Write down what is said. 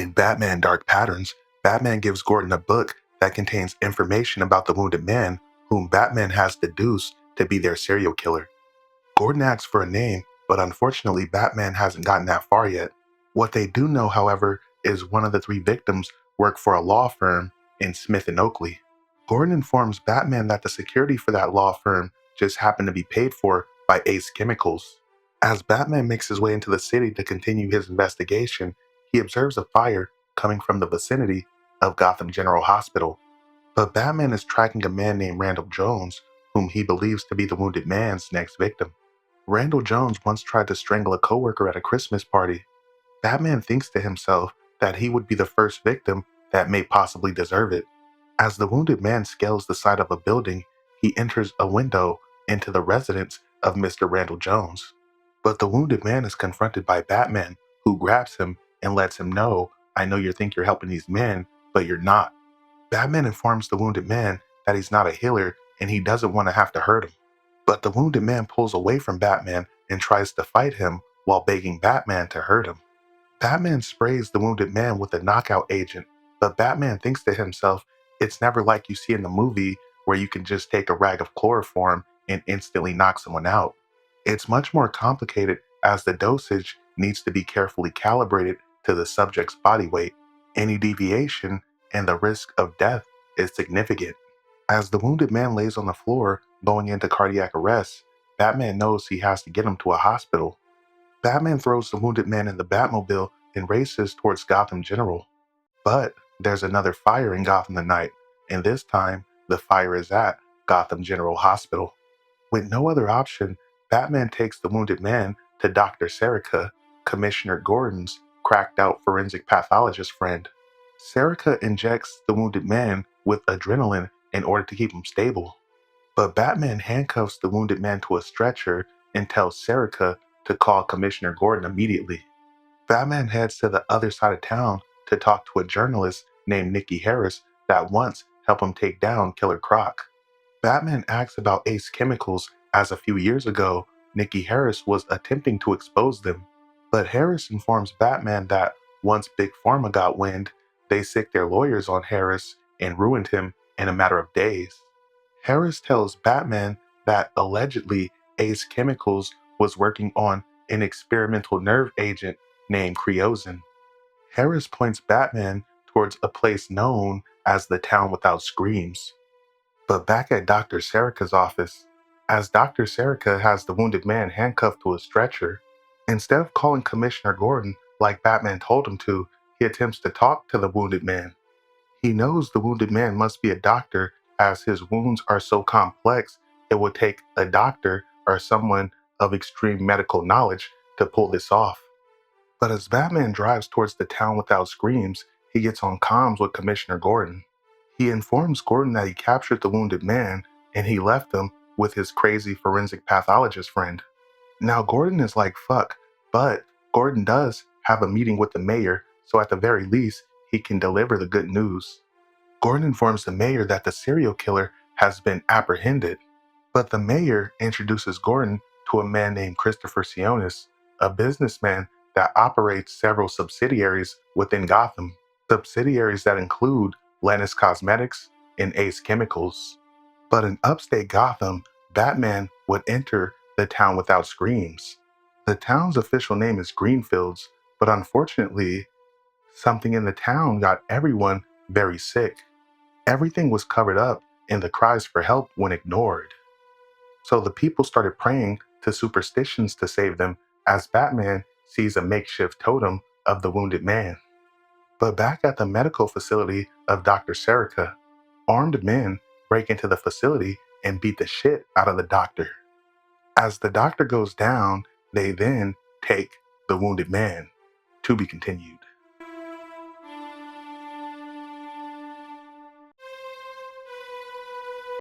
In Batman Dark Patterns, Batman gives Gordon a book that contains information about the wounded man whom Batman has deduced to be their serial killer. Gordon asks for a name, but unfortunately Batman hasn't gotten that far yet. What they do know, however, is one of the three victims work for a law firm in Smith and Oakley. Gordon informs Batman that the security for that law firm just happened to be paid for by Ace Chemicals. As Batman makes his way into the city to continue his investigation, he observes a fire coming from the vicinity of Gotham General Hospital. But Batman is tracking a man named Randall Jones, whom he believes to be the wounded man's next victim. Randall Jones once tried to strangle a coworker at a Christmas party. Batman thinks to himself that he would be the first victim that may possibly deserve it. As the wounded man scales the side of a building, he enters a window into the residence of Mr. Randall Jones. But the wounded man is confronted by Batman, who grabs him and lets him know, "I know you think you're helping these men, but you're not." Batman informs the wounded man that he's not a healer and he doesn't want to have to hurt him. But the wounded man pulls away from Batman and tries to fight him while begging Batman to hurt him. Batman sprays the wounded man with a knockout agent, but Batman thinks to himself, it's never like you see in the movie where you can just take a rag of chloroform and instantly knock someone out. It's much more complicated as the dosage needs to be carefully calibrated to the subject's body weight. Any deviation and the risk of death is significant. As the wounded man lays on the floor going into cardiac arrest, Batman knows he has to get him to a hospital. Batman throws the wounded man in the Batmobile and races towards Gotham General. But there's another fire in Gotham tonight, and this time the fire is at Gotham General Hospital. With no other option, Batman takes the wounded man to Dr. Serica, Commissioner Gordon's cracked out forensic pathologist friend. Serica injects the wounded man with adrenaline in order to keep him stable. But Batman handcuffs the wounded man to a stretcher and tells Serica to call Commissioner Gordon immediately. Batman heads to the other side of town to talk to a journalist named Nikki Harris that once helped him take down Killer Croc. Batman asks about Ace Chemicals as a few years ago, Nikki Harris was attempting to expose them. But Harris informs Batman that once Big Pharma got wind, they sicked their lawyers on Harris and ruined him in a matter of days. Harris tells Batman that allegedly Ace Chemicals was working on an experimental nerve agent named Creosin. Harris points Batman towards a place known as the Town Without Screams. But back at Dr. Serica's office, as Dr. Serica has the wounded man handcuffed to a stretcher, instead of calling Commissioner Gordon like Batman told him to, he attempts to talk to the wounded man. He knows the wounded man must be a doctor as his wounds are so complex it would take a doctor or someone of extreme medical knowledge to pull this off. But as Batman drives towards the Town Without Screams, he gets on comms with Commissioner Gordon. He informs Gordon that he captured the wounded man and he left him with his crazy forensic pathologist friend. Now Gordon is like, fuck, but Gordon does have a meeting with the mayor, so at the very least, he can deliver the good news. Gordon informs the mayor that the serial killer has been apprehended, but the mayor introduces Gordon to a man named Christopher Sionis, a businessman that operates several subsidiaries within Gotham, subsidiaries that include Lannis Cosmetics and Ace Chemicals. But in upstate Gotham, Batman would enter the Town Without Screams. The town's official name is Greenfields, but unfortunately, something in the town got everyone very sick. Everything was covered up and the cries for help went ignored. So the people started praying to superstitions to save them as Batman sees a makeshift totem of the wounded man. But back at the medical facility of Dr. Serica, armed men break into the facility and beat the shit out of the doctor. As the doctor goes down, they then take the wounded man. To be continued.